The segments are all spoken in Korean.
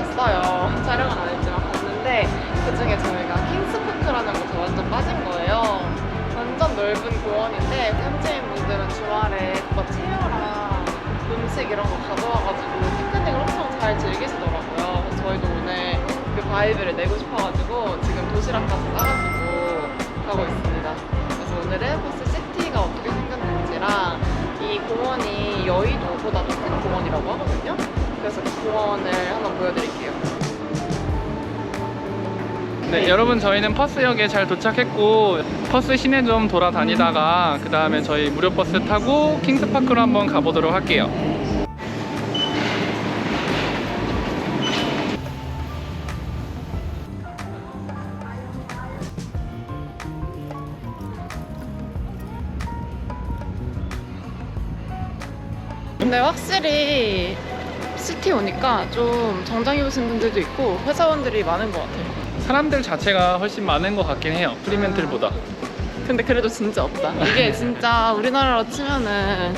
갔어요. 촬영은 안 했지만 갔는데 그중에 저희가 킹스파크라는 곳에 완전 빠진 거예요. 완전 넓은 공원인데 현지인 분들은 주말에 뭐 체어랑 음식 이런 거 가져와가지고 피크닉을 엄청 잘 즐기시더라고요. 그래서 저희도 오늘 그 바이브를 내고 싶어가지고 지금 도시락까지 싸가지고 가고 있습니다. 그래서 오늘은 버스 시티가 어떻게 생겼는지랑 이 공원이 여의도보다 더 큰 공원이라고 하거든요. 그래서 그 공원을 한번 보여드릴게요. 네, 여러분 저희는 퍼스역에 잘 도착했고 퍼스 시내 좀 돌아다니다가 그 다음에 저희 무료 버스 타고 킹스파크로 한번 가보도록 할게요. 근데 확실히 시티 오니까 좀 정장 입으신 분들도 있고 회사원들이 많은 것 같아요. 사람들 자체가 훨씬 많은 것 같긴 해요, 프리멘틀보다. 근데 그래도 진짜 없다. 이게 진짜 우리나라로 치면은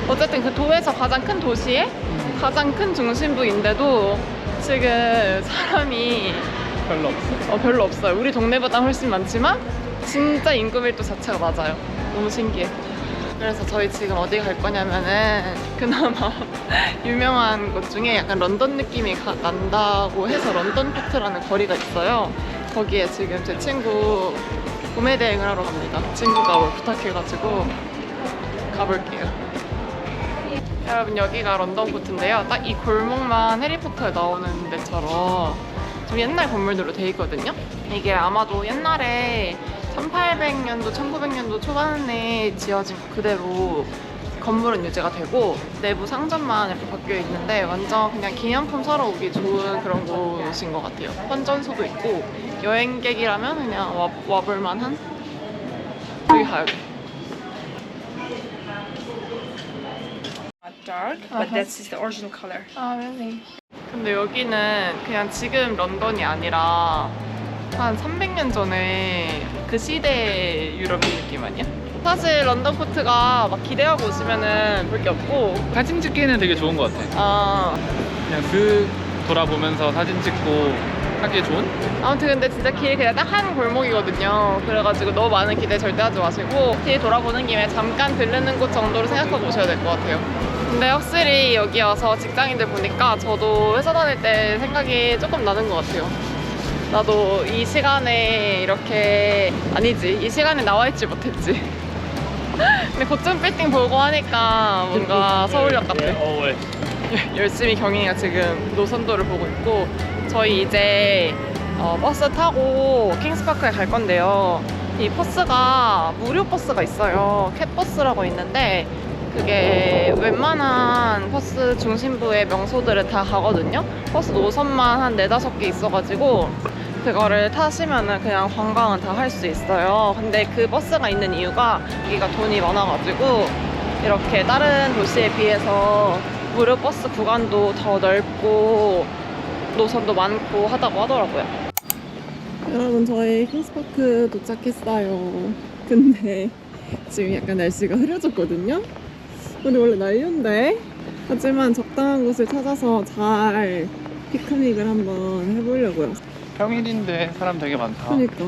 어쨌든 그 도에서 가장 큰 도시에 가장 큰 중심부인데도 지금 사람이 별로 없어. 별로 없어요. 우리 동네보다 훨씬 많지만 진짜 인구 밀도 자체가 맞아요. 너무 신기해. 그래서 저희 지금 어디 갈 거냐면은 그나마 유명한 곳 중에 약간 런던 느낌이 난다고 해서 런던 포트라는 거리가 있어요. 거기에 지금 제 친구 구매 대행을 하러 갑니다. 친구가 뭘 부탁해가지고 가볼게요. 여러분 여기가 런던 포트인데요. 딱 이 골목만 해리포터에 나오는 데처럼 좀 옛날 건물들로 돼 있거든요. 이게 아마도 옛날에 1800년도, 1900년도 초반에 지어진 그대로 건물은 유지가 되고 내부 상점만 이렇게 바뀌어 있는데 완전 그냥 기념품 사러 오기 좋은 그런 곳인 것 같아요. 환전소도 있고 여행객이라면 그냥 와볼 만한? 여기 가야 돼. Dark, but that's the original color. 아, really? 근데 여기는 그냥 지금 런던이 아니라 한 300년 전에 그 시대의 유럽인 느낌 아니야? 사실 런던 포트가 막 기대하고 오시면은 볼 게 없고 사진 찍기에는 되게 좋은 것 같아. 아 그냥 슥 돌아보면서 사진 찍고 하기에 좋은? 아무튼 근데 진짜 길 그냥 딱 한 골목이거든요. 그래가지고 너무 많은 기대 절대 하지 마시고 길 돌아보는 김에 잠깐 들르는 곳 정도로 생각하고 오셔야 될 것 같아요. 근데 확실히 여기 와서 직장인들 보니까 저도 회사 다닐 때 생각이 조금 나는 것 같아요. 나도 이 시간에 이렇게 아니지 이 시간에 나와 있지 못했지. 근데 고층 빌딩 보고 하니까 뭔가 서울역 같아. 열심히 경인이가 지금 노선도를 보고 있고 저희 이제 버스 타고 킹스파크에 갈 건데요. 이 버스가 무료 버스가 있어요. 캣버스라고 있는데 그게 웬만한 버스 중심부의 명소들을 다 가거든요. 버스 노선만 한 4-5개 있어가지고 그거를 타시면은 그냥 관광은 다 할 수 있어요. 근데 그 버스가 있는 이유가 여기가 돈이 많아가지고 이렇게 다른 도시에 비해서 무료 버스 구간도 더 넓고 노선도 많고 하다고 하더라고요. 여러분 저희 킹스파크 도착했어요. 근데 지금 약간 날씨가 흐려졌거든요. 근데 원래 난리인데 하지만 적당한 곳을 찾아서 잘 피크닉을 한번 해보려고요. 평일인데 사람 되게 많다. 그러니까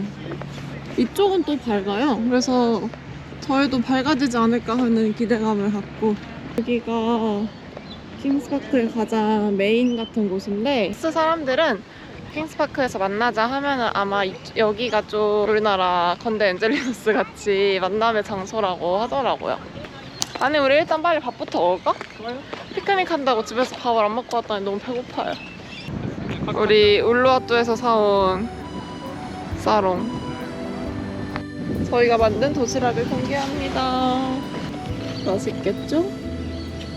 이쪽은 또 밝아요. 그래서 저희도 밝아지지 않을까 하는 기대감을 갖고 여기가 킹스파크의 가장 메인 같은 곳인데 사람들은 킹스파크에서 만나자 하면은 아마 여기가 좀 우리나라 건대 엔젤리너스 같이 만남의 장소라고 하더라고요. 아니 우리 일단 빨리 밥부터 먹을까? 피크닉 한다고 집에서 밥을 안 먹고 왔더니 너무 배고파요. 우리 울루와뚜에서 사온 사롱 저희가 만든 도시락을 공개합니다. 맛있겠죠?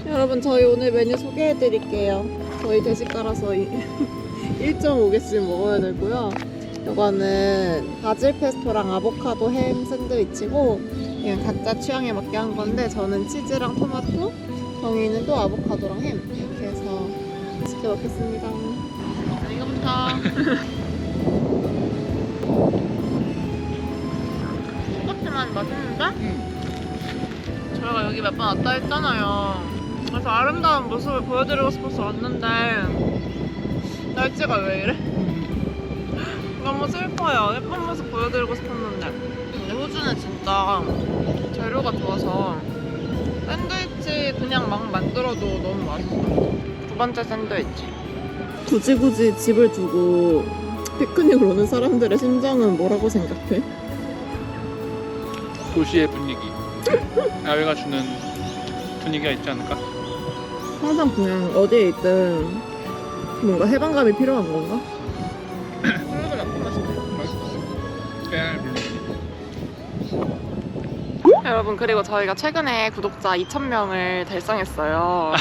여러분 저희 오늘 메뉴 소개해드릴게요. 저희 대식가라서 1.5개씩 먹어야 되고요. 이거는 바질 페스토랑 아보카도 햄 샌드위치고 그냥 각자 취향에 맞게 한 건데 저는 치즈랑 토마토, 정이는 또 아보카도랑 햄 이렇게 해서 맛있게 먹겠습니다. 이거부터 똑같지만 맛있는데? 저희가 여기 몇 번 왔다 했잖아요. 그래서 아름다운 모습을 보여드리고 싶어서 왔는데 날씨가 왜 이래? 너무 슬퍼요. 예쁜 모습 보여드리고 싶었는데. 근데 호주는 진짜 재료가 좋아서 샌드위치 그냥 막 만들어도 너무 맛있어요. 두 번째 샌드위치. 굳이 집을 두고 피크닉을 오는 사람들의 심정은 뭐라고 생각해? 도시의 분위기. 야외가 주는 분위기가 있지 않을까? 항상 그냥 어디에 있든 뭔가 해방감이 필요한 건가? 그래도 약간 맛있네요. 깨알 물론. 여러분, 그리고 저희가 최근에 구독자 2,000명을 달성했어요.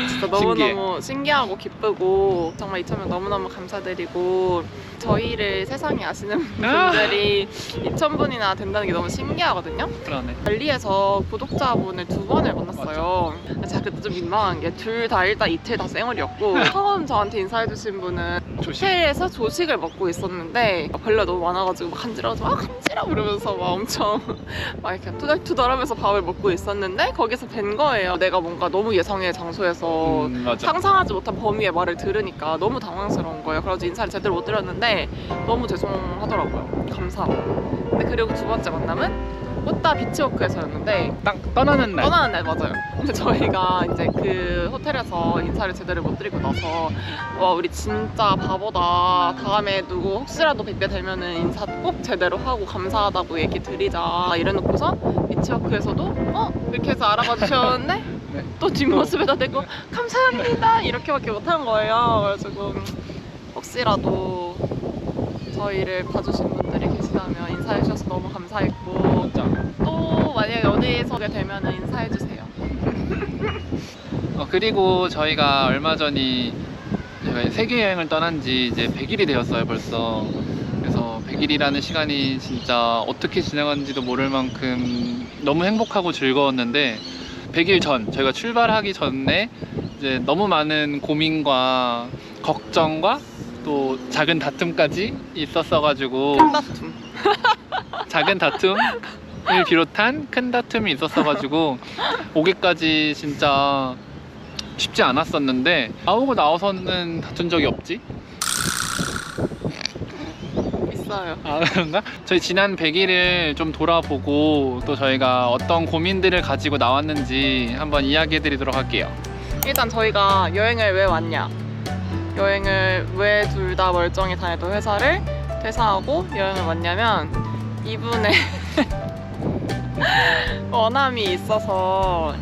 진짜 너무너무 신기하고 기쁘고 정말 2,000명 너무너무 감사드리고 저희를 세상에 아시는 분들이 2,000분이나 된다는 게 너무 신기하거든요. 그러네. 발리에서 구독자분을 2번을 만났어요. 제가 그때 좀 민망한 게 둘 다 일단 이틀 다 쌩얼이었고 처음 저한테 인사해주신 분은 호텔에서 조식을 먹고 있었는데 벌레가 너무 많아가지고 간지러워서 간지러워 이러면서 막 엄청 막 이렇게 투덜투덜하면서 밥을 먹고 있었는데 거기서 뵌 거예요. 내가 뭔가 너무 예상의 장소에서 맞아. 상상하지 못한 범위의 말을 들으니까 너무 당황스러운 거예요. 그래서 인사를 제대로 못 드렸는데 너무 죄송하더라고요. 감사하고. 근데 그리고 두 번째 만남은 꽃다 비치워크에서였는데 딱 떠나는 날. 떠나는 날 맞아요. 근데 저희가 이제 그 호텔에서 인사를 제대로 못 드리고 나서 와 우리 진짜 바보다. 다음에 누구 혹시라도 뵙게 되면은 인사 꼭 제대로 하고 감사하다고 얘기 드리자 이래놓고서 비치워크에서도 이렇게 해서 알아봐 주셨는데 네. 또 뒷모습에다 대고 감사합니다 이렇게밖에 못한 거예요. 그래가지고 혹시라도 저희를 봐주신 분들이 계시다면 인사해 주셔서 너무 감사했고 진짜. 또 만약에 어디에 서게 되면 인사해 주세요. 그리고 저희가 얼마 전이 저희 세계 여행을 떠난 지 이제 100일이 되었어요 벌써. 그래서 100일이라는 시간이 진짜 어떻게 지나간지도 모를 만큼 너무 행복하고 즐거웠는데 100일 전 저희가 출발하기 전에 이제 너무 많은 고민과 걱정과 또 작은 다툼까지 있었어가지고 큰 다툼. 작은 다툼을 비롯한 큰 다툼이 있었어가지고 오기까지 진짜 쉽지 않았었는데 나오고 나와서는 다툰 적이 없지? 있어요. 아 그런가? 저희 지난 100일을 좀 돌아보고 또 저희가 어떤 고민들을 가지고 나왔는지 한번 이야기해 드리도록 할게요. 일단 저희가 여행을 왜 왔냐, 여행을 왜 둘 다 멀쩡히 다녔던 회사를 퇴사하고 여행을 왔냐면 이분의 원함이 있어서가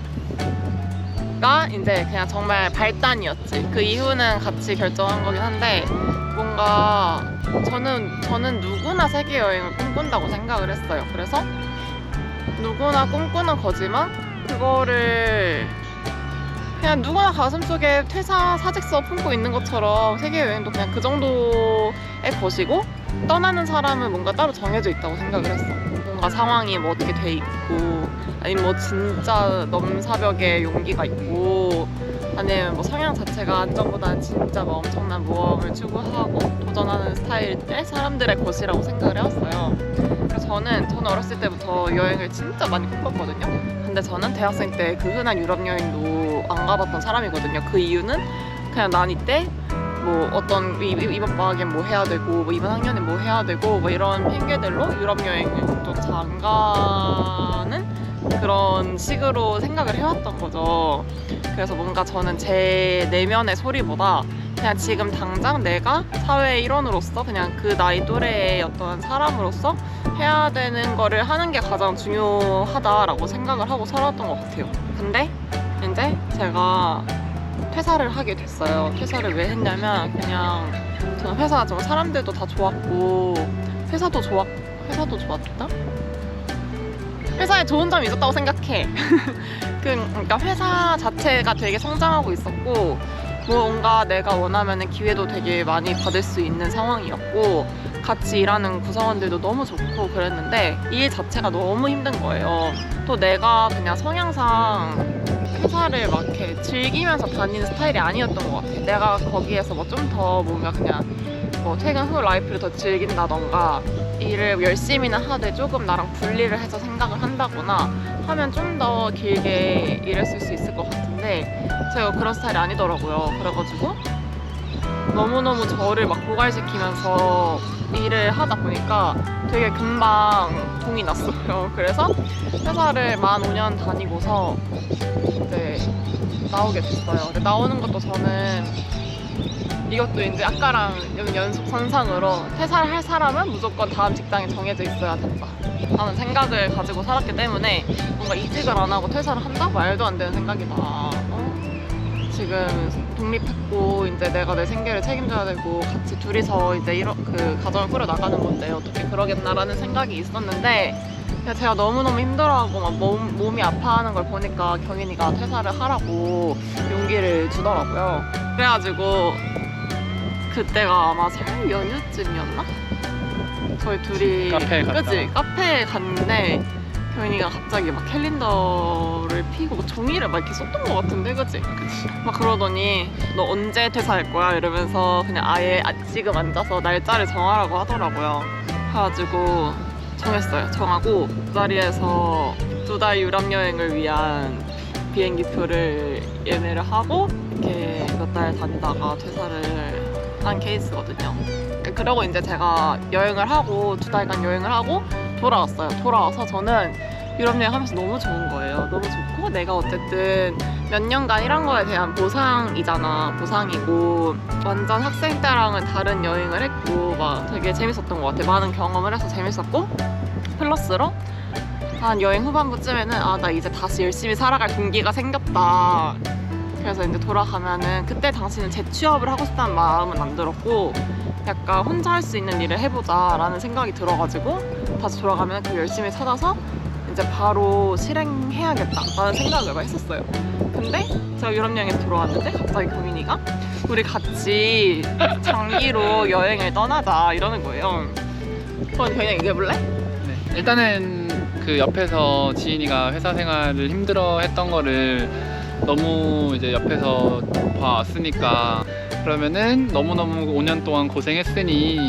이제 그냥 정말 발단이었지. 그 이후는 같이 결정한 거긴 한데 뭔가 저는 누구나 세계 여행을 꿈꾼다고 생각을 했어요. 그래서 누구나 꿈꾸는 거지만 그거를 그냥 누구나 가슴속에 퇴사 사직서 품고 있는 것처럼 세계 여행도 그냥 그 정도의 것이고 떠나는 사람은 뭔가 따로 정해져 있다고 생각을 했어. 뭔가 상황이 뭐 어떻게 돼 있고 아니면 뭐 진짜 넘사벽의 용기가 있고 아니면 뭐 성향 자체가 안정보다는 진짜 뭐 엄청난 모험을 추구하고 도전하는 스타일의 사람들의 것이라고 생각을 해왔어요. 그래서 저는 어렸을 때부터 여행을 진짜 많이 꿈꿨거든요. 근데 저는 대학생 때 그 흔한 유럽 여행도 안 가봤던 사람이거든요. 그 이유는 그냥 난 이때 뭐 어떤 이번 방학엔 뭐 해야 되고 뭐 이번 학년에 뭐 해야 되고 뭐 이런 핑계들로 유럽 여행을 좀 잘 안 가는 그런 식으로 생각을 해왔던 거죠. 그래서 뭔가 저는 제 내면의 소리보다 그냥 지금 당장 내가 사회의 일원으로서 그냥 그 나이 또래의 어떤 사람으로서 해야 되는 거를 하는 게 가장 중요하다라고 생각을 하고 살았던 것 같아요. 근데 이제 제가 퇴사를 하게 됐어요. 퇴사를 왜 했냐면 그냥 저는 회사 좀 사람들도 다 좋았고 회사도 좋았다? 회사에 좋은 점이 있었다고 생각해. 그러니까 회사 자체가 되게 성장하고 있었고 뭔가 내가 원하면 기회도 되게 많이 받을 수 있는 상황이었고 같이 일하는 구성원들도 너무 좋고 그랬는데 일 자체가 너무 힘든 거예요. 또 내가 그냥 성향상 회사를 막 이렇게 즐기면서 다니는 스타일이 아니었던 것 같아. 내가 거기에서 뭐 좀 더 뭔가 그냥 뭐 퇴근 후 라이프를 더 즐긴다던가 일을 열심히는 하되 조금 나랑 분리를 해서 생각을 한다거나 하면 좀 더 길게 일했을 수 있을 것 같은데 제가 그런 스타일이 아니더라고요. 그래가지고 너무너무 저를 막 고갈시키면서 일을 하다 보니까 되게 금방 동이 났어요. 그래서 회사를 만 5년 다니고서 이제 나오게 됐어요. 근데 나오는 것도 저는 이것도 이제 아까랑 연속선상으로 퇴사를 할 사람은 무조건 다음 직장에 정해져 있어야 된다 하는 생각을 가지고 살았기 때문에 뭔가 이직을 안 하고 퇴사를 한다? 말도 안 되는 생각이다. 지금 독립했고 이제 내가 내 생계를 책임져야 되고 같이 둘이서 이제 그 가정을 꾸려 나가는 건데 어떻게 그러겠나라는 생각이 있었는데 그냥 제가 너무너무 힘들어하고 막 몸이 아파하는 걸 보니까 경인이가 퇴사를 하라고 용기를 주더라고요. 그래가지고 그때가 아마 설 연휴쯤이었나? 저희 둘이 카페에 갔다가. 그치? 카페에 갔는데 경인이가 갑자기 막 캘린더를 피고 막 종이를 막 이렇게 썼던 것 같은데 그치? 그치. 막 그러더니 너 언제 퇴사할 거야? 이러면서 그냥 아예 지금 앉아서 날짜를 정하라고 하더라고요. 그래가지고 정했어요. 정하고 그 자리에서 2달 유럽 여행을 위한 비행기표를 예매를 하고 이렇게 몇 달 다니다가 퇴사를 한 케이스거든요. 그러고 이제 제가 여행을 하고 2달간 여행을 하고 돌아왔어요. 돌아와서 저는 유럽 여행 하면서 너무 좋은 거예요. 너무 좋고 내가 어쨌든 몇 년간 이런 거에 대한 보상이잖아. 보상이고 완전 학생 때랑은 다른 여행을 했고 막 되게 재밌었던 것 같아. 많은 경험을 해서 재밌었고 플러스로 한 여행 후반부쯤에는 아 나 이제 다시 열심히 살아갈 동기가 생겼다. 그래서 이제 돌아가면은 그때 당시는 재취업을 하고 싶다는 마음은 안 들었고 약간 혼자 할 수 있는 일을 해보자 라는 생각이 들어가지고 다시 돌아가면 그 열심히 찾아서 이제 바로 실행해야겠다 라는 생각을 막 했었어요. 근데 제가 유럽 여행에 들어왔는데 갑자기 경인이가 우리 같이 장기로 여행을 떠나자 이러는 거예요. 그럼 그냥 얘기해볼래? 네. 일단은 그 옆에서 지인이가 회사 생활을 힘들어했던 거를 너무 이제 옆에서 봐왔으니까 그러면은 너무너무 5년 동안 고생했으니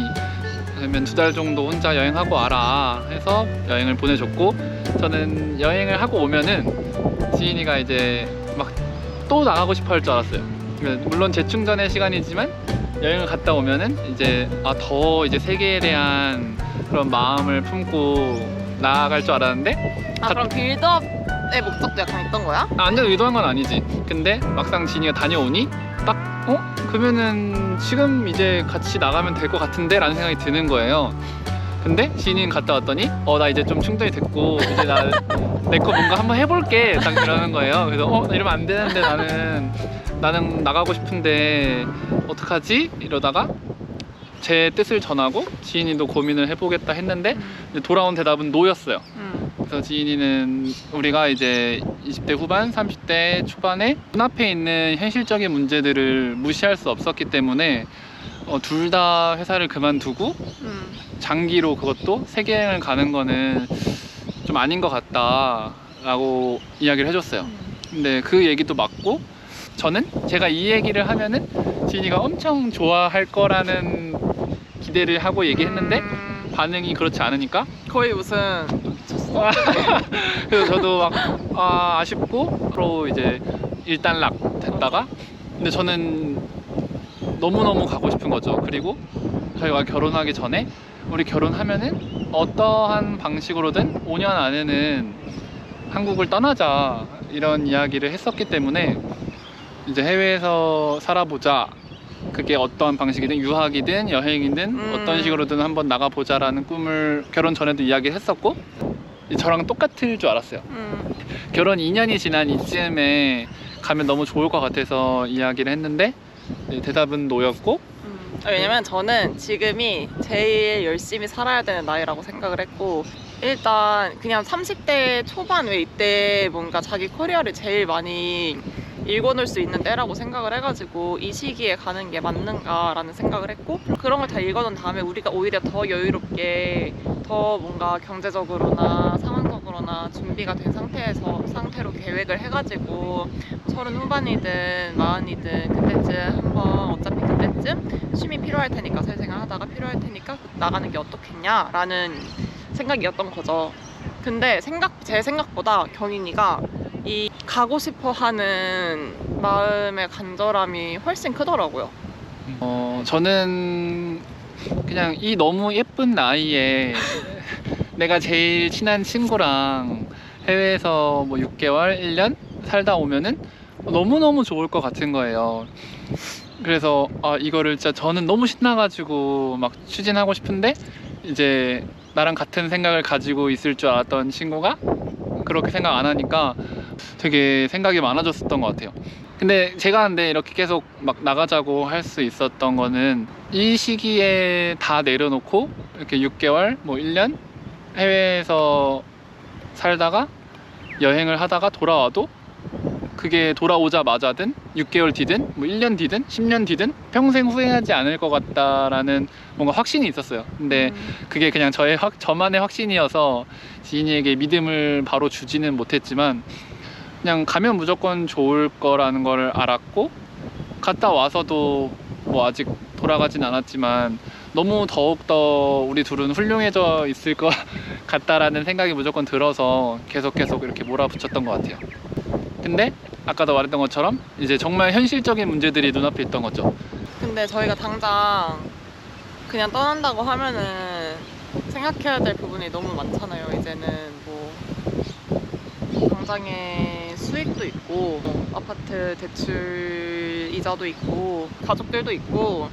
그러면 2달 정도 혼자 여행하고 와라 해서 여행을 보내줬고 저는 여행을 하고 오면은 지인이가 이제 막 또 나가고 싶어 할 줄 알았어요. 물론 재충전의 시간이지만 여행을 갔다 오면은 이제 더 이제 세계에 대한 그런 마음을 품고 나아갈 줄 알았는데 그럼 빌드업의 목적도 약간 있던 거야? 완전 의도한 건 아니지. 근데 막상 지인이가 다녀오니 딱 그러면은 지금 이제 같이 나가면 될 것 같은데 라는 생각이 드는 거예요. 근데 지인이는 갔다 왔더니 나 이제 좀 충전이 됐고 이제 나 내 거 뭔가 한번 해볼게 딱 이러는 거예요. 그래서 이러면 안 되는데 나는 나가고 싶은데 어떡하지? 이러다가 제 뜻을 전하고 지인이도 고민을 해보겠다 했는데 이제 돌아온 대답은 노였어요. 그래서 지인이는 우리가 이제 20대 후반, 30대 초반에 눈앞에 있는 현실적인 문제들을 무시할 수 없었기 때문에 둘 다 회사를 그만두고 장기로 그것도 세계여행을 가는 거는 좀 아닌 것 같다라고 이야기를 해줬어요. 근데 그 얘기도 맞고 저는 제가 이 얘기를 하면은 지인이가 엄청 좋아할 거라는 기대를 하고 얘기했는데 반응이 그렇지 않으니까 거의 무슨 그래서 저도 막 아쉽고 서로 이제 일단락 됐다가 근데 저는 너무너무 가고 싶은 거죠. 그리고 저희가 결혼하기 전에 우리 결혼하면은 어떠한 방식으로든 5년 안에는 한국을 떠나자 이런 이야기를 했었기 때문에 이제 해외에서 살아보자. 그게 어떠한 방식이든 유학이든 여행이든 어떤 식으로든 한번 나가보자라는 꿈을 결혼 전에도 이야기했었고 저랑 똑같을 줄 알았어요. 결혼 2년이 지난 이쯤에 가면 너무 좋을 것 같아서 이야기를 했는데 대답은 노였고 왜냐면 저는 지금이 제일 열심히 살아야 되는 나이라고 생각을 했고 일단 그냥 30대 초반 왜 이때 뭔가 자기 커리어를 제일 많이 읽어놓을 수 있는 때라고 생각을 해가지고 이 시기에 가는 게 맞는가라는 생각을 했고 그런 걸 다 읽어놓은 다음에 우리가 오히려 더 여유롭게 더 뭔가 경제적으로나 상황적으로나 준비가 된 상태로 계획을 해가지고 30 후반이든 40이든 그때쯤 한번 어차피 그때쯤 쉼이 필요할 테니까 사회생활 하다가 필요할 테니까 나가는 게 어떻겠냐라는 생각이었던 거죠. 근데 제 생각보다 경인이가 이 가고 싶어 하는 마음의 간절함이 훨씬 크더라고요. 저는 그냥 이 너무 예쁜 나이에 내가 제일 친한 친구랑 해외에서 뭐 6개월, 1년 살다 오면은 너무너무 좋을 것 같은 거예요. 그래서 이거를 진짜 저는 너무 신나가지고 막 추진하고 싶은데 이제 나랑 같은 생각을 가지고 있을 줄 알았던 친구가 그렇게 생각 안 하니까 되게 생각이 많아졌었던 것 같아요. 근데 이렇게 계속 막 나가자고 할 수 있었던 거는 이 시기에 다 내려놓고 이렇게 6개월, 뭐 1년 해외에서 살다가 여행을 하다가 돌아와도 그게 돌아오자마자든 6개월 뒤든 뭐 1년 뒤든 10년 뒤든 평생 후회하지 않을 것 같다라는 뭔가 확신이 있었어요. 근데 그게 그냥 저만의 확신이어서 지인이에게 믿음을 바로 주지는 못했지만 그냥 가면 무조건 좋을 거라는 걸 알았고, 갔다 와서도 뭐 아직 돌아가진 않았지만 너무 더욱더 우리 둘은 훌륭해져 있을 것 같다라는 생각이 무조건 들어서 계속 이렇게 몰아붙였던 것 같아요. 근데 아까도 말했던 것처럼 이제 정말 현실적인 문제들이 눈앞에 있던 거죠. 근데 저희가 당장 그냥 떠난다고 하면은 생각해야 될 부분이 너무 많잖아요. 이제는 뭐 당장에 수익도 있고 아파트 대출 이자도 있고 가족들도 있고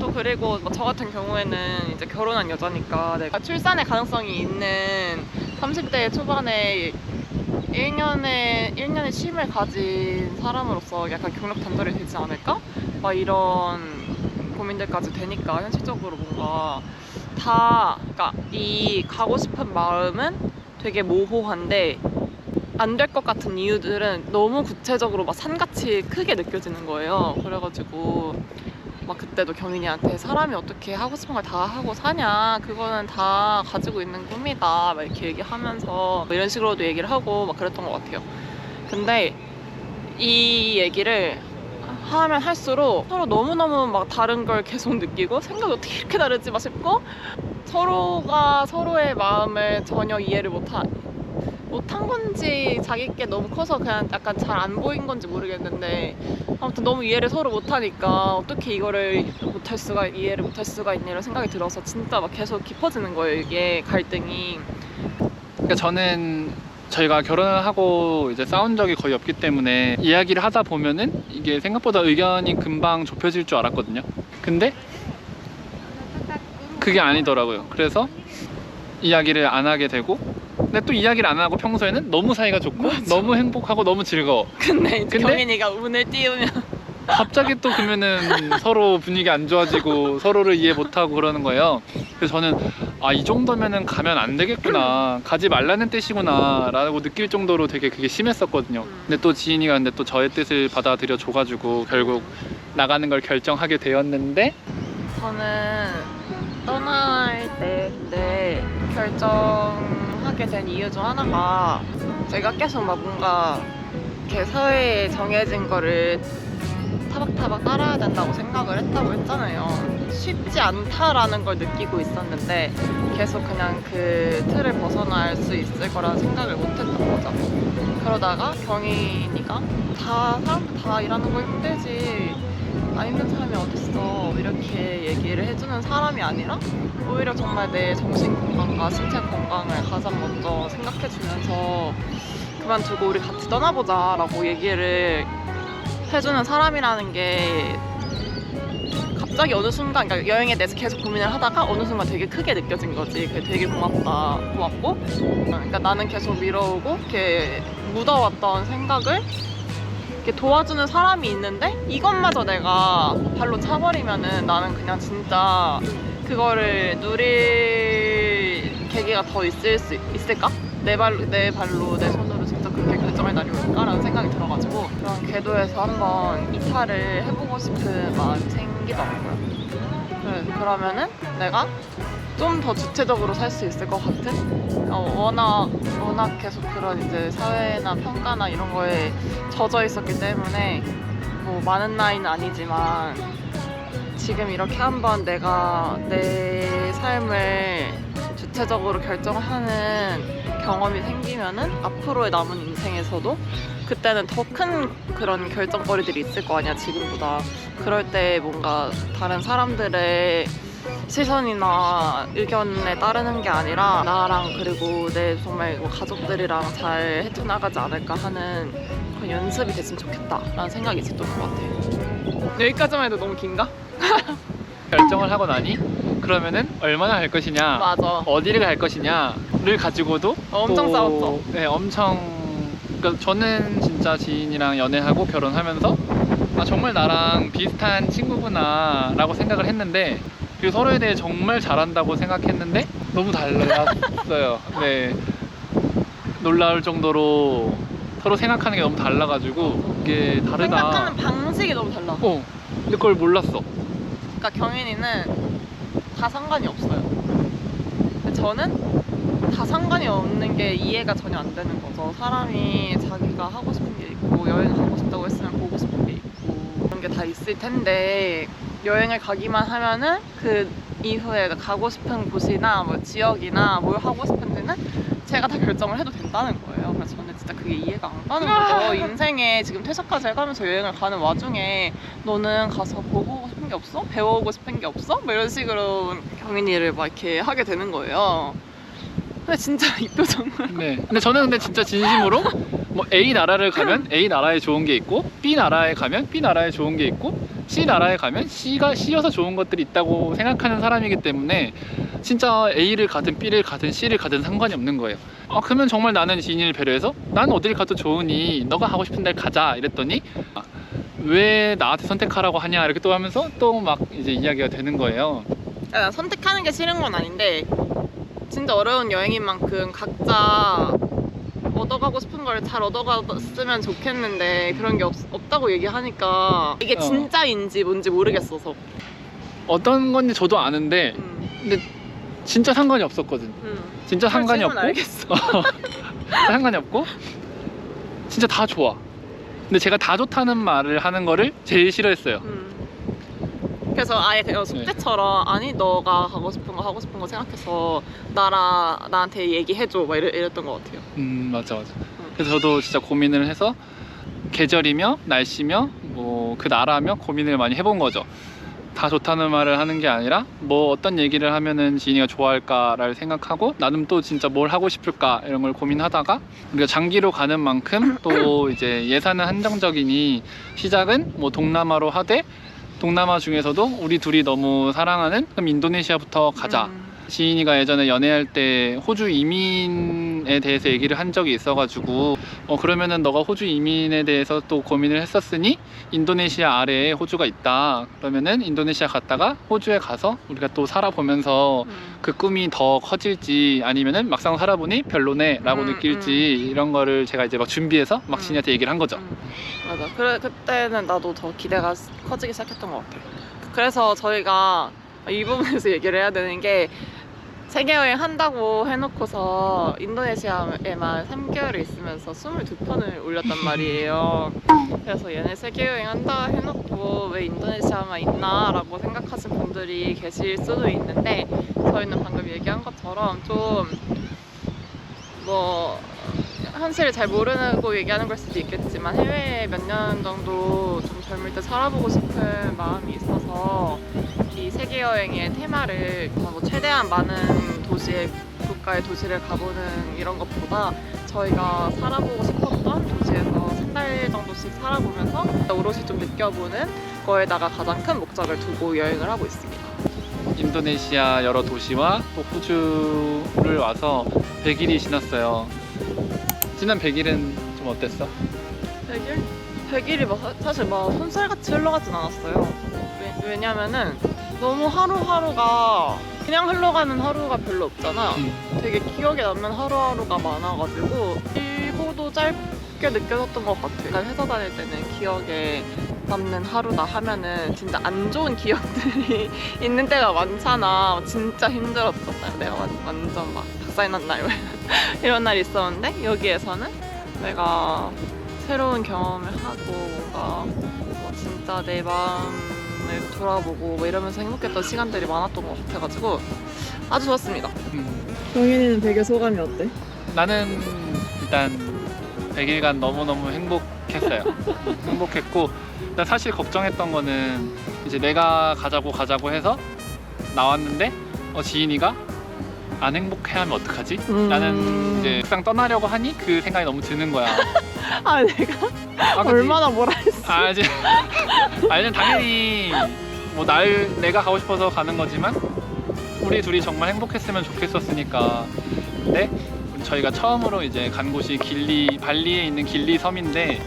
또 그리고 뭐 저 같은 경우에는 이제 결혼한 여자니까 내가 출산의 가능성이 있는 30대 초반에 1년의 쉼을 가진 사람으로서 약간 경력 단절이 되지 않을까? 막 이런 고민들까지 되니까 현실적으로 뭔가 그러니까 이 가고 싶은 마음은 되게 모호한데 안 될 것 같은 이유들은 너무 구체적으로 막 산같이 크게 느껴지는 거예요. 그래가지고 막 그때도 경인이한테 사람이 어떻게 하고 싶은 걸 다 하고 사냐, 그거는 다 가지고 있는 꿈이다 막 이렇게 얘기하면서 뭐 이런 식으로도 얘기를 하고 막 그랬던 것 같아요. 근데 이 얘기를 하면 할수록 서로 너무너무 막 다른 걸 계속 느끼고 생각이 어떻게 이렇게 다르지 막 싶고 서로가 서로의 마음을 전혀 이해를 못한 건지 자기께 너무 커서 그냥 약간 잘 안 보인 건지 모르겠는데 아무튼 너무 이해를 서로 못하니까 어떻게 이거를 이해를 못할 수가 있냐 이런 생각이 들어서 진짜 막 계속 깊어지는 거예요, 이게 갈등이. 그러니까 저는 저희가 결혼을 하고 이제 싸운 적이 거의 없기 때문에 이야기를 하다 보면은 이게 생각보다 의견이 금방 좁혀질 줄 알았거든요. 근데 그게 아니더라고요. 그래서 이야기를 안 하게 되고, 근데 또 이야기를 안 하고 평소에는 너무 사이가 좋고 너무 행복하고 너무 즐거워. 근데 근데? 경인이가 운을 띄우면 갑자기 또 그러면은 서로 분위기 안 좋아지고 서로를 이해 못하고 그러는 거예요. 그래서 저는 이 정도면은 가면 안 되겠구나, 가지 말라는 뜻이구나 라고 느낄 정도로 되게 그게 심했었거든요. 근데 또 지인이가 또 저의 뜻을 받아들여 줘가지고 결국 나가는 걸 결정하게 되었는데, 저는 떠날 때 결정하게 된 이유 중 하나가 제가 계속 막 뭔가 이렇게 사회에 정해진 거를 타박타박 따라야 된다고 생각을 했다고 했잖아요. 쉽지 않다라는 걸 느끼고 있었는데 계속 그냥 그 틀을 벗어날 수 있을 거라는 생각을 못 했던 거죠. 그러다가 경인이가 사람들 다 일하는 거 힘들지, 안 힘든 사람이 어딨어 이렇게 얘기를 해주는 사람이 아니라 오히려 정말 내 정신 건강과 신체 건강을 가장 먼저 생각해주면서 그만두고 우리 같이 떠나보자 라고 얘기를 해주는 사람이라는 게 갑자기 어느 순간, 그러니까 여행에 대해서 계속 고민을 하다가 어느 순간 되게 크게 느껴진 거지. 그게 되게 고맙고, 그러니까 나는 계속 미뤄오고 이렇게 묻어왔던 생각을 이렇게 도와주는 사람이 있는데 이것마저 내가 발로 차버리면은 나는 그냥 진짜 그거를 누릴 계기가 더 있을까? 내 발로 내 손으로 진짜 그렇게 결정할 날이 올까라는 생각이 들어가지고 그런 궤도에서 한번 이탈을 해보고 싶은 마음이 생기더라고요. 그러면은 내가 좀 더 주체적으로 살 수 있을 것 같은, 워낙 계속 그런 이제 사회나 평가나 이런 거에 젖어 있었기 때문에 뭐 많은 나이는 아니지만 지금 이렇게 한번 내가 내 삶을 주체적으로 결정하는 경험이 생기면은 앞으로의 남은 인생에서도 그때는 더 큰 그런 결정거리들이 있을 거 아니야, 지금보다. 그럴 때 뭔가 다른 사람들의 시선이나 의견에 따르는 게 아니라 나랑 그리고 내 정말 뭐 가족들이랑 잘 헤쳐나가지 않을까 하는 그런 연습이 됐으면 좋겠다라는 생각이 있었던 것 같아요. 여기까지만 해도 너무 긴가? 결정을 하고 나니 그러면은 얼마나 갈 것이냐, 맞아. 어디를 갈 것이냐를 가지고도 엄청 또, 싸웠죠. 네, 엄청. 그러니까 저는 진짜 지인이랑 연애하고 결혼하면서 아, 정말 나랑 비슷한 친구구나라고 생각을 했는데, 그리고 서로에 대해 정말 잘한다고 생각했는데 너무 달랐어요. 네, 놀라울 정도로 서로 생각하는 게 너무 달라가지고 이게 다르다. 생각하는 방식이 너무 달라. 근데 그걸 몰랐어. 그러니까 경인이는 다 상관이 없어요. 근데 저는 다 상관이 없는 게 이해가 전혀 안 되는 거죠. 사람이 자기가 하고 싶은 게 있고 여행하고 싶다고 했으면 보고 싶은 게 있고 그런 게 다 있을 텐데 여행을 가기만 하면은 그 이후에 가고 싶은 곳이나 뭐 지역이나 뭘 하고 싶은지는 제가 다 결정을 해도 된다는 거예요. 그래서 저는 진짜 그게 이해가 안 가는 거죠. 인생에 지금 퇴사까지 해가면서 여행을 가는 와중에 너는 가서 보고 싶은 게 없어? 배워오고 싶은 게 없어? 뭐 이런 식으로 경인이를 막 이렇게 하게 되는 거예요. 근데 진짜 이 표정을. 네. 근데 저는 진짜 진심으로 뭐 A 나라를 가면 A 나라에 좋은 게 있고 B 나라에 가면 B 나라에 좋은 게 있고 C 나라에 가면 C여서 좋은 것들이 있다고 생각하는 사람이기 때문에 진짜 A를 가든 B를 가든 C를 가든 상관이 없는 거예요. 그러면 정말 나는 지인을 배려해서 난 어딜 가도 좋으니 너가 가고 싶은 데 가자 이랬더니 왜 나한테 선택하라고 하냐 이렇게 또 하면서 또 막 이제 이야기가 되는 거예요. 난 선택하는 게 싫은 건 아닌데 진짜 어려운 여행인 만큼 각자 얻어가고 싶은 걸 잘 얻어갔으면 좋겠는데 그런 게 없다고 얘기하니까 이게 진짜인지 뭔지 모르겠어서. 어떤 건지 저도 아는데 근데 진짜 상관이 없었거든. 진짜 상관이 없고 알겠어. 상관이 없고 진짜 다 좋아. 근데 제가 다 좋다는 말을 하는 거를 제일 싫어했어요. 그래서 아예 그냥 숙제처럼 아니 너가 하고 싶은 거 생각해서 나한테 얘기해줘 막 이랬던 것 같아요. 맞아. 그래서 저도 진짜 고민을 해서 계절이며 날씨며 뭐 그 나라며 고민을 많이 해본 거죠. 다 좋다는 말을 하는 게 아니라 뭐 어떤 얘기를 하면은 지인이가 좋아할까를 생각하고 나는 또 진짜 뭘 하고 싶을까 이런 걸 고민하다가 우리가 장기로 가는 만큼 또 이제 예산은 한정적이니 시작은 뭐 동남아로 하되 동남아 중에서도 우리 둘이 너무 사랑하는 그럼 인도네시아부터 가자. 지인이가 예전에 연애할 때 호주 이민에 대해서 얘기를 한 적이 있어가지고 그러면은 너가 호주 이민에 대해서 또 고민을 했었으니 인도네시아 아래에 호주가 있다. 그러면은 인도네시아 갔다가 호주에 가서 우리가 또 살아보면서 그 꿈이 더 커질지 아니면은 막상 살아보니 별로네 라고 느낄지 이런 거를 제가 이제 막 준비해서 막 지인한테 얘기를 한 거죠. 맞아. 그때는 나도 더 기대가 커지기 시작했던 것 같아요. 그래서 저희가 이 부분에서 얘기를 해야 되는 게 세계여행 한다고 해놓고서 인도네시아에만 3개월을 있으면서 22편을 올렸단 말이에요. 그래서 얘네 세계여행 한다 해놓고 왜 인도네시아만 있나 라고 생각하시는 분들이 계실 수도 있는데 저희는 방금 얘기한 것처럼 좀 뭐 현실을 잘 모르고 얘기하는 걸 수도 있겠지만 해외에 몇 년 정도 좀 젊을 때 살아보고 싶은 마음이 있어서 이 세계여행의 테마를 뭐 최대한 많은 국가의 도시를 가보는 이런 것보다 저희가 살아보고 싶었던 도시에서 3달 정도씩 살아보면서 오롯이 좀 느껴보는 거에다가 가장 큰 목적을 두고 여행을 하고 있습니다. 인도네시아 여러 도시와 또 호주를 와서 100일이 지났어요. 지난 100일은 좀 어땠어? 100일이 사실 손살같이 흘러가진 않았어요. 왜냐면은 너무 하루하루가 그냥 흘러가는 하루가 별로 없잖아. 되게 기억에 남는 하루하루가 많아가지고 길고도 짧게 느껴졌던 것 같아. 그러니까 회사 다닐 때는 기억에 남는 하루다 하면은 진짜 안 좋은 기억들이 있는 때가 많잖아. 진짜 힘들었었어요. 내가 완전 막 박살난 날 이런 날이 있었는데 여기에서는 내가 새로운 경험을 하고 뭔가 진짜 내 마음을 돌아보고 뭐 이러면서 행복했던 시간들이 많았던 것 같아가지고 아주 좋았습니다. 경인이는 되게 소감이 어때? 나는 일단 100일간 너무너무 행복했어요. 행복했고 일단 사실 걱정했던 거는 이제 내가 가자고 해서 나왔는데 지인이가 안 행복해하면 어떡하지? 라는 이제 막상 떠나려고 하니 그 생각이 너무 드는 거야. 아 내가 그치? 얼마나 뭐라 했어. 아 이제 아니 당연히 뭐 내가 가고 싶어서 가는 거지만 우리 둘이 정말 행복했으면 좋겠었으니까. 근데 저희가 처음으로 이제 간 곳이 발리에 있는 길리 섬인데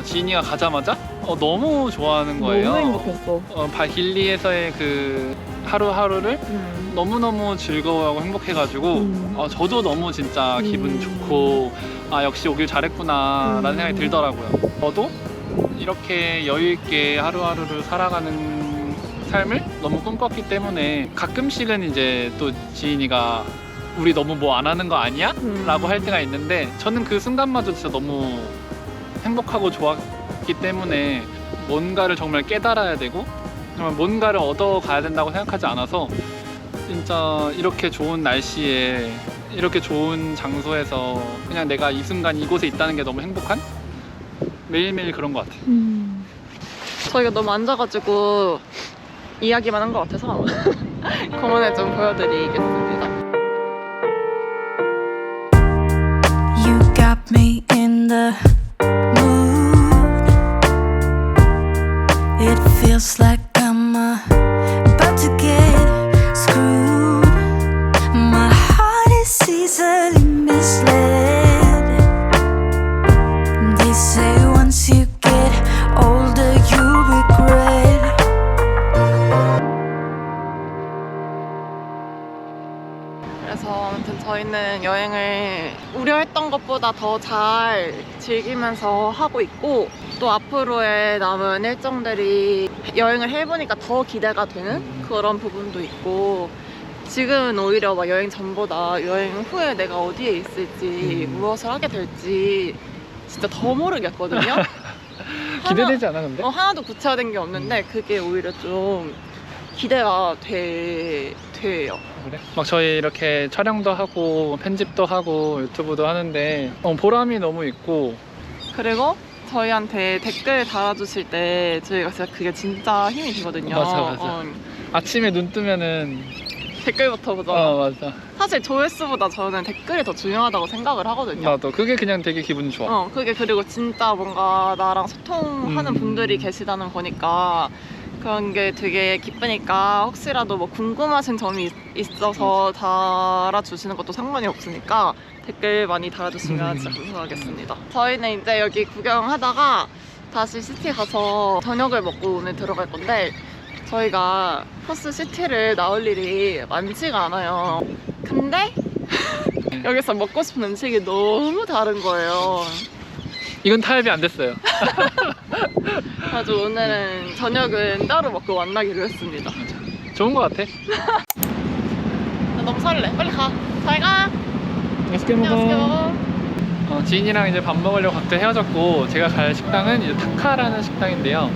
지인이가 가자마자 너무 좋아하는 거예요. 너무 행복했어. 길리에서의 그 하루하루를 너무너무 즐거워하고 행복해가지고 저도 너무 진짜 기분 좋고 역시 오길 잘했구나 라는 생각이 들더라고요. 저도 이렇게 여유있게 하루하루를 살아가는 삶을 너무 꿈꿨기 때문에 가끔씩은 이제 또 지인이가 우리 너무 뭐 안 하는 거 아니야? 라고 할 때가 있는데 저는 그 순간마저 진짜 너무 행복하고 좋았기 때문에 뭔가를 정말 깨달아야 되고 정말 뭔가를 얻어가야 된다고 생각하지 않아서 진짜 이렇게 좋은 날씨에 이렇게 좋은 장소에서 그냥 내가 이 순간 이곳에 있다는 게 너무 행복한? 매일매일 그런 것 같아요. 저희가 너무 앉아가지고 이야기만 한 것 같아서 공원을 좀 보여드리겠습니다. You got me in the mood. It feels like I'm about to get screwed. My heart is easily misled. They say once you get older you regret. 그래서 아무튼 저희는 여행을 우려했던 것보다 더 잘 즐기면서 하고 있고 또 앞으로의 남은 일정들이 여행을 해보니까 더 기대가 되는 그런 부분도 있고 지금은 오히려 막 여행 전보다 여행 후에 내가 어디에 있을지 무엇을 하게 될지 진짜 더 모르겠거든요. 기대되지 않아 근데? 하나도 구체화된 게 없는데 그게 오히려 좀 기대가 돼요. 그래? 막 저희 이렇게 촬영도 하고 편집도 하고 유튜브도 하는데 보람이 너무 있고 그리고 저희한테 댓글 달아주실 때 저희가 진짜 그게 진짜 힘이 되거든요. 맞아. 아침에 눈 뜨면은 댓글부터 보잖아. 맞아. 사실 조회수보다 저는 댓글이 더 중요하다고 생각을 하거든요. 나도 그게 그냥 되게 기분 좋아. 그게 그리고 진짜 뭔가 나랑 소통하는 분들이 계시다는 거니까 그런 게 되게 기쁘니까 혹시라도 뭐 궁금하신 점이 있어서 달아주시는 것도 상관이 없으니까 댓글 많이 달아주시면 진짜 감사하겠습니다. 저희는 이제 여기 구경하다가 다시 시티 가서 저녁을 먹고 오늘 들어갈 건데 저희가 퍼스 시티를 나올 일이 많지가 않아요. 근데 여기서 먹고 싶은 음식이 너무 다른 거예요. 이건 타협이 안 됐어요. 아주 오늘은 저녁은 따로 먹고 만나기로 했습니다. 좋은 것 같아. 나 너무 설레. 빨리 가. 잘 가. 맛있게 맛있게 먹어. 지인이랑 이제 밥 먹으려고 각자 헤어졌고 제가 갈 식당은 이제 타카라는 식당인데요.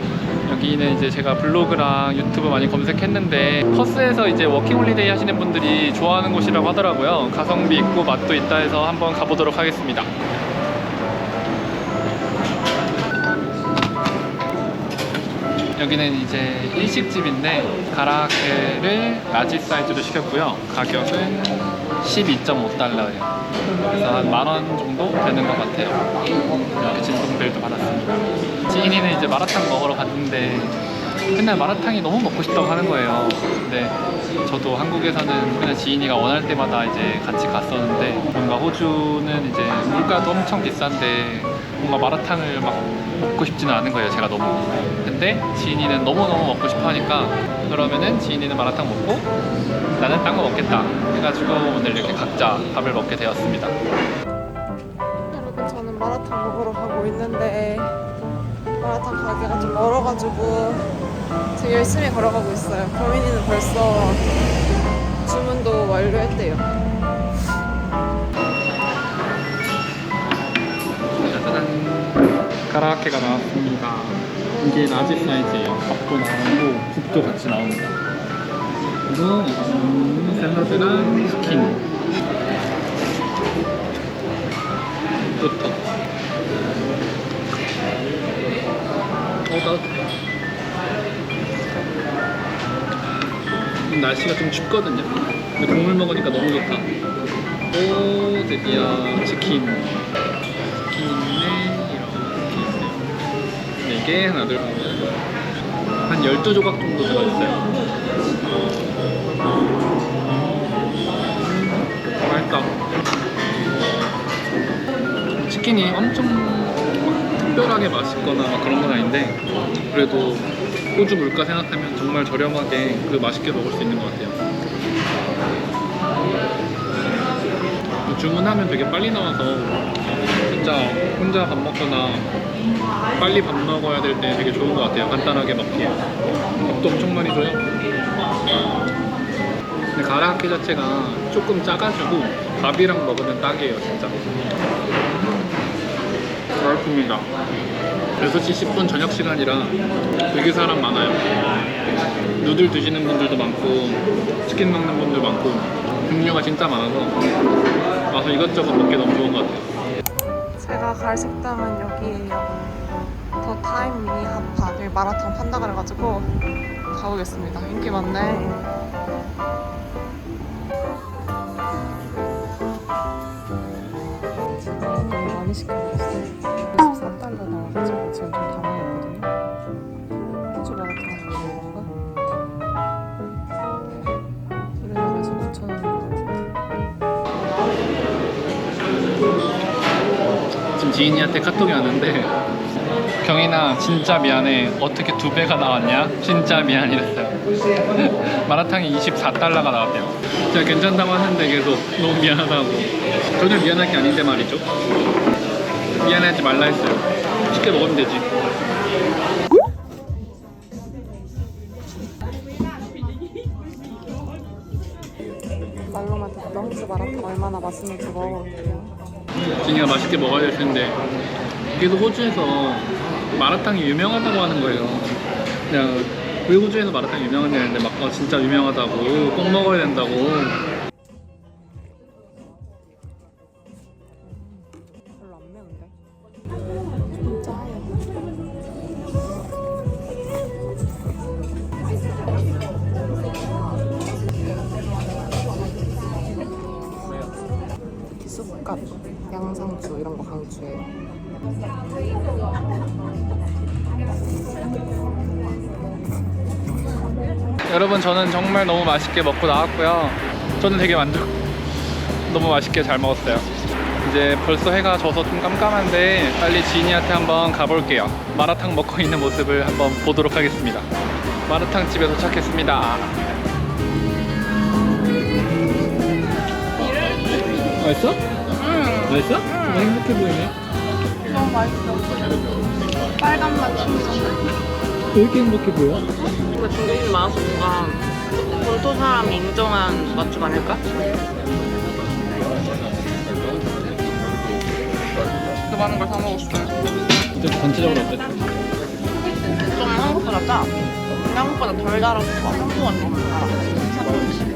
여기는 이제 제가 블로그랑 유튜브 많이 검색했는데 퍼스에서 이제 워킹홀리데이 하시는 분들이 좋아하는 곳이라고 하더라고요. 가성비 있고 맛도 있다 해서 한번 가보도록 하겠습니다. 여기는 이제 일식집인데 가라아케를 라지 사이즈로 시켰고요. 가격은 12.5달러예요. 그래서 한 10,000원 정도 되는 것 같아요. 이렇게 진동벨도 받았습니다. 지인이는 이제 마라탕 먹으러 갔는데 맨날 마라탕이 너무 먹고 싶다고 하는 거예요. 근데 저도 한국에서는 맨날 지인이가 원할 때마다 이제 같이 갔었는데 뭔가 호주는 이제 물가도 엄청 비싼데 뭔가 마라탕을 막 먹고 싶지는 않은 거예요. 제가 너무. 근데 지인이는 너무너무 먹고 싶어 하니까 그러면은 지인이는 마라탕 먹고 나는 딴 거 먹겠다 해가지고 오늘 이렇게 각자 밥을 먹게 되었습니다. 여러분 저는 마라탕 먹으러 가고 있는데 마라탕 가게가 좀 멀어가지고 지금 열심히 걸어가고 있어요. 경민이는 벌써 주문도 완료했대요. 짜잔, 가라아케가 나왔습니다. 이게 라지 사이즈예요. 밥도 나오고 국도 같이 나옵니다. 그리고 샐러드랑 치킨, 또또 따뜻해. 날씨가 좀 춥거든요. 근데 국물 먹으니까 너무 좋다. 오, 드디어 치킨에 이렇게 있어요. 4개, 하나, 둘, 한 12조각 정도 들어있어요. 맛있다. 치킨이 엄청 막 특별하게 맛있거나 막 그런 건 아닌데 그래도 호주 물가 생각하면 정말 저렴하게 그 맛있게 먹을 수 있는 것 같아요. 주문하면 되게 빨리 나와서 진짜 혼자 밥 먹거나 빨리 밥 먹어야 될 때 되게 좋은 것 같아요. 간단하게 먹기에. 밥도 엄청 많이 줘요. 근데 가라아케 자체가 조금 작아지고 밥이랑 먹으면 딱이에요, 진짜. 맛있습니다. 6시 10분 저녁 시간이라 되게 사람 많아요. 누들 드시는 분들도 많고 치킨 먹는 분들 많고 종류가 진짜 많아서 와서 이것저것 먹기 너무 좋은 것 같아요. 제가 갈 식당은 여기에요. 더 타임 미니 핫팟. 여기 마라탕 판다 그래가지고 가보겠습니다. 인기 많네. 너무 많이 시켜먹었어요. 24달러 나와가지고 지금 좀 당황했거든요. 호주 마라탕 먹어볼까? 우리나라에서 9,000원인 것 같은데. 지금 지인이한테 카톡이 왔는데 경인아 진짜 미안해. 어떻게 2배가 나왔냐? 진짜 미안이랬어요. 마라탕이 24달러가 나왔대요. 제가 괜찮다고 하는데 계속 너무 미안하다고. 전혀 미안할 게 아닌데 말이죠. 미안하지 말라 했어요. 쉽게 먹으면 되지. 말로만 듣던 호주 마라탕 얼마나 맛있는지 먹어볼게요. 진이가 맛있게 먹어야 될 텐데 계속 호주에서 마라탕이 유명하다고 하는 거예요. 그냥 왜 호주에서 마라탕이 유명하냐는데 막 진짜 유명하다고 꼭 먹어야 된다고. 별로 안 매운데? 쑥갓, 양상추 이런 거 강추해요. 여러분 저는 정말 너무 맛있게 먹고 나왔고요. 저는 되게 너무 맛있게 잘 먹었어요. 이제 벌써 해가 져서 좀 깜깜한데 빨리 지니한테 한번 가볼게요. 마라탕 먹고 있는 모습을 한번 보도록 하겠습니다. 마라탕 집에 도착했습니다. 맛있어? 맛있어? 정말 행복해 보이네. 너무 맛있어. 빨간 맛 충전. 왜 이렇게 행복해 보여? 뭔가 중국인 많아서 뭔가 본토 사람이 인정한 맛집 아닐까? 그 많은 걸 사 먹었어요. 진짜 전체적으로 어땠어? 좀 한국보다 짜. 한국보다 덜 달아서 한국은 너무 달아.